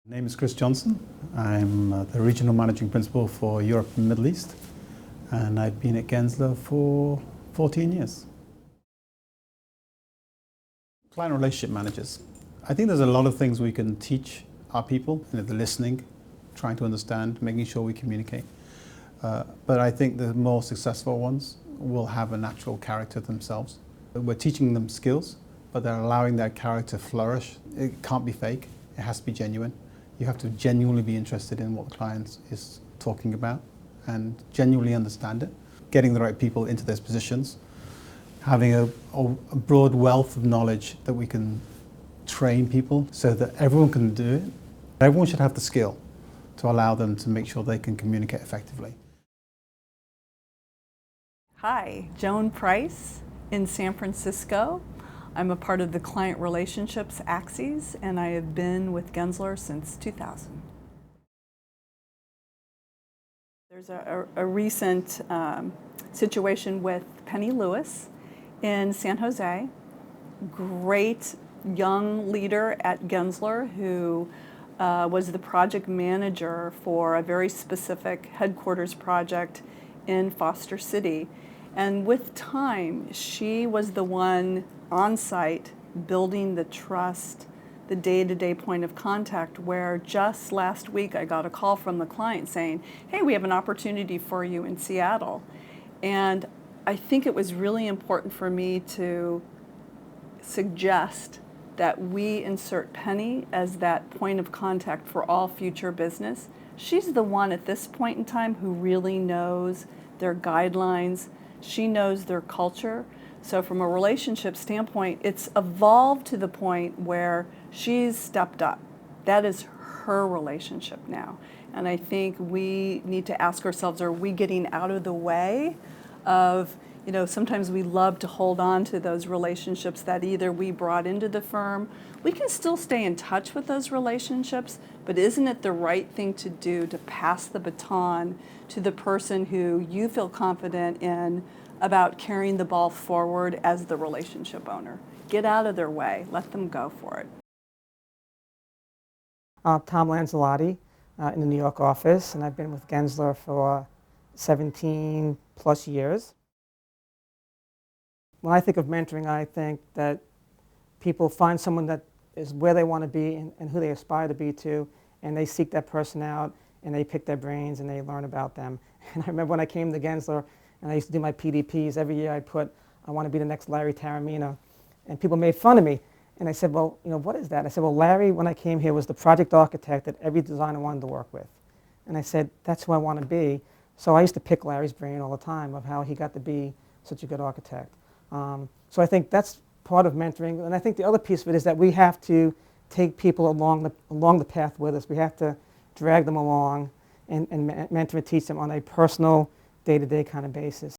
My name is Chris Johnson. I'm the Regional Managing Principal for Europe and Middle East, and I've been at Gensler for 14 years. Client relationship managers. I think there's a lot of things we can teach our people, the listening, trying to understand, making sure we communicate. But I think the more successful ones will have a natural character themselves. We're teaching them skills, but they're allowing their character to flourish. It can't be fake, it has to be genuine. You have to genuinely be interested in what the client is talking about and genuinely understand it. Getting the right people into those positions, having a broad wealth of knowledge that we can train people so that everyone can do it. Everyone should have the skill to allow them to make sure they can communicate effectively. Hi, Joan Price in San Francisco. I'm a part of the Client Relationships Axis, and I have been with Gensler since 2000. There's a recent situation with Penny Lewis in San Jose. Great young leader at Gensler who was the project manager for a very specific headquarters project in Foster City. And with time, she was the one on site building the trust, the day-to-day point of contact, where just last week I got a call from the client saying, hey, we have an opportunity for you in Seattle. And I think it was really important for me to suggest that we insert Penny as that point of contact for all future business. She's the one at this point in time who really knows their guidelines. She knows their culture. So from a relationship standpoint, it's evolved to the point where she's stepped up. That is her relationship now. And I think we need to ask ourselves, are we getting out of the way of, sometimes we love to hold on to those relationships that either we brought into the firm. We can still stay in touch with those relationships, but isn't it the right thing to do to pass the baton to the person who you feel confident in about carrying the ball forward as the relationship owner? Get out of their way. Let them go for it. Tom Lanzelotti in the New York office, and I've been with Gensler for 17 plus years. When I think of mentoring, I think that people find someone that is where they want to be and who they aspire to be to, and they seek that person out, and they pick their brains, and they learn about them. And I remember when I came to Gensler, and I used to do my PDPs, every year I'd put, I want to be the next Larry Taormino. And people made fun of me. And I said, well, what is that? I said, well, Larry, when I came here, was the project architect that every designer wanted to work with. And I said, that's who I want to be. So I used to pick Larry's brain all the time of how he got to be such a good architect. So I think that's part of mentoring. And I think the other piece of it is that we have to take people along the path with us. We have to drag them along and mentor and teach them on a personal, day-to-day kind of basis.